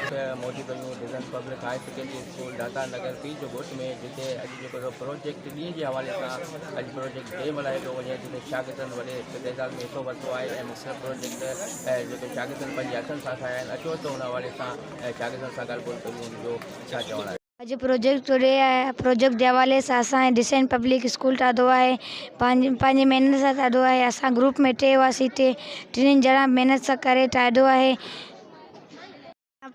मौजूद आहियूं design public higher secondary school Data Nagar P जो ॻोठ में, जिते अॼु जेको प्रोजेक्ट ॾींहं जे हवाले सां अॼु प्रोजेक्ट डे मल्हायो थो वञे, जिते शागिर्दनि वॾे तइदाद में हिसो वरितो आहे ऐं मुख़्तलिफ़ प्रोजेक्ट जेके शागिर्दनि पंहिंजे हथनि सां ठाहिया आहिनि। अचो त हुन हवाले सां शागिर्दनि सां ॻाल्हि ॿोल कयूं, हुनजो छा चवणु आहे। अॼु प्रोजेक्ट डे आहे। प्रोजेक्ट जे हवाले सां असां डिसेंट पब्लिक स्कूल ठातो आहे, पंहिंजी महिनत सां ठातो आहे। असां ग्रुप में टे हुआसीं, टिनिनि ॼणा महिनत सां करे ठातो आहे।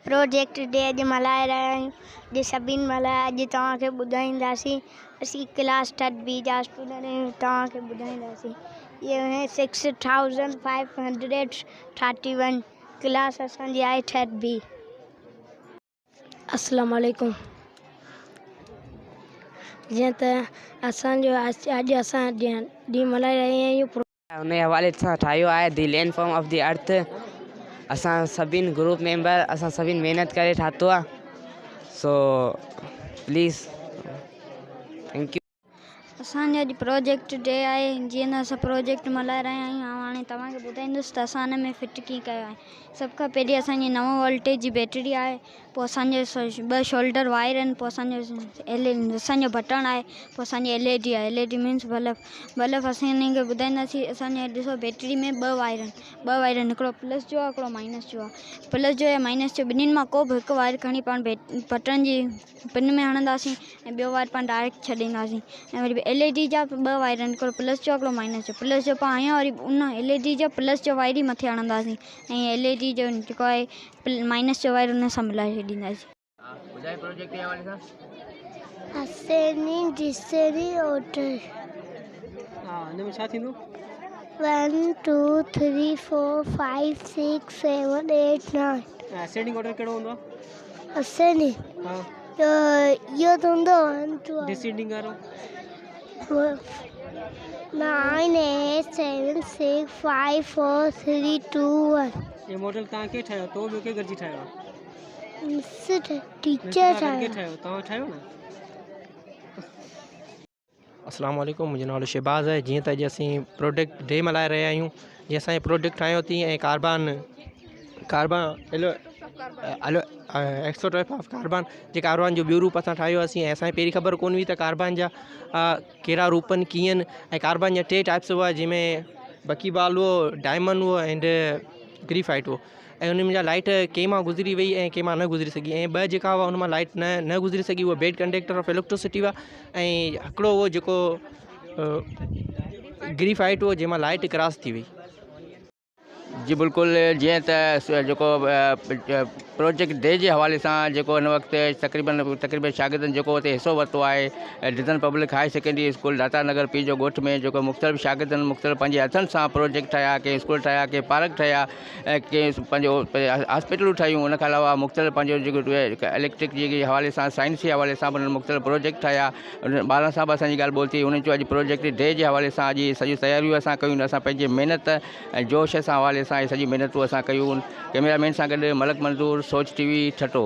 प्रोजेक्ट डे अॼु मल्हाए रहिया आहियूं, अॼु सभिनि मल्हाए। अॼु तव्हांखे ॿुधाईंदासीं, असीं क्लास 3 जा स्टूडेंट आहियूं, तव्हांखे ॿुधाईंदासीं। ये है 6531 क्लास असांजी आहे 3B। अस्सलाम वालेकुम। जीअं त असांजो अॼु असां ॾींहुं मल्हाए रहिया आहियूं। उन हवाले सां ठाहियो आहे the land form of the earth. असां सभिनि ग्रुप मेंबर असां सभिनि महिनत करे ठातो आहे। So please thank U. असांजो अॼु प्रोजेक्ट डे आहे। जीअं त असां प्रोजेक्ट मल्हाए रहिया आहियूं, ऐं हाणे तव्हांखे ॿुधाईंदुसि त असां हिन में फिट कीअं कयो आहे। सभ खां पहिरीं असांजी 9 वोल्टेज जी बैटरी आहे, पोइ असांजे 2 शोल्डर वायर आहिनि, पोइ असांजो बटण आहे, पोइ असांजी LED आहे। LED मीन्स बल्ब असां हिन खे ॿुधाईंदासीं। असांजे ॾिसो बैटरी में 2 वायर आहिनि, हिकिड़ो प्लस जो आहे, हिकिड़ो माइनस जो आहे। प्लस जो या माइनस जो ॿिन्हिनि मां को बि हिकु वायर खणी पाण बटण जी पिन में हणंदासीं ऐं ॿियो वायर पाण डायरेक्ट छॾींदासीं। ऐं वरी LED जा 2 वायर आहिनि, हिकिड़ो प्लस जो, हिकिड़ो माइनस जो। प्लस जो पाण हयां वरी उन LED जो प्लस जो वायर ई मथे हणंदासीं ऐं LED जो जेको आहे माइनस जो वायर उन सां मिलाए छॾींदासीं। प्रोजेक्ट जे हवाले सां असेनी डिसेरी ऑर्डर। हिन में छा थींदो? 1 2 3 4 5 6 7 8 9। असेंडिंग ऑर्डर कहिड़ो हूंदो आहे? असेनी इहो त हूंदो 1 2 डिसेंडिंग वारो 9 8 7 6 5 4 3 2 1। ये मॉडल तव्हां के ठाहियो? तो ॿियो के गॾिजी ठाहियो आहे? टीचर ठाहियो। तव्हां ठाहियो न? अस्सलाम वालेकुम, मुंहिंजो नालो शहबाज़ आहे। जीअं त अॼु असीं प्रोजेक्ट डे मल्हाए रहिया आहियूं, जीअं असांजो प्रोजेक्ट ठाहियो थी ऐं कार्बन एक्सोट्रैप ऑफ कार्बन जे कार्बन जो ॿियो रूप असां ठाहियो हुआसीं। ऐं असांखे पहिरीं ख़बर कोन हुई त कार्बन जा कहिड़ा रूप आहिनि, कीअं आहिनि। ऐं कार्बन जा 3 टाइप्स हुआ, जंहिंमें बकीबाल हुओ, डायमंड हुओ एंड ग्रीफाइट हुओ। ऐं उन में लाइट कंहिं मां गुज़री वई ऐं कंहिं मां न गुज़री सघी। ऐं 2 जेका हुआ उन मां लाइट न गुज़री सघी, उहा बेड कंडक्टर ऑफ इलेक्ट्रिसिटी हुआ। ऐं हिकिड़ो उहो जेको ग्रीफाइट हुओ, जंहिंमां लाइट क्रॉस थी वई। जी बिल्कुलु। जीअं त जेको प्रोजेक्ट डे जे हवाले सां जेको हिन वक़्तु तक़रीबन शागिर्दनि जेको हुते हिसो वरितो आहे design public higher secondary school Data Nagar P जो ॻोठ में, जेको मुख़्तलिफ़ शागिर्दनि मुख़्तलिफ़ पंहिंजे हथनि सां प्रोजेक्ट ठाहिया, कंहिं स्कूल ठाहिया, कंहिं पार्क ठाहिया, कंहिं पंहिंजो हॉस्पिटलूं ठाहियूं। उन खां अलावा मुख़्तलिफ़ पंहिंजो जेको इलेक्ट्रिक जे हवाले सां, साइंस जे हवाले सां उन्हनि मुख़्तलिफ़ प्रोजेक्ट ठाहिया। ॿारनि सां बि असांजी ॻाल्हि ॿोल थी। उन्हनि चयो अॼु प्रोजेक्ट डे जे हवाले सां अॼु सॼियूं तयारियूं असां कयूं, असां पंहिंजे महिनत ऐं जोश सां हवाले सां सॼी महिनतूं असां कयूं। कैमरामैन सां गॾु मलक मंज़ूर, सोच TV, ठटो।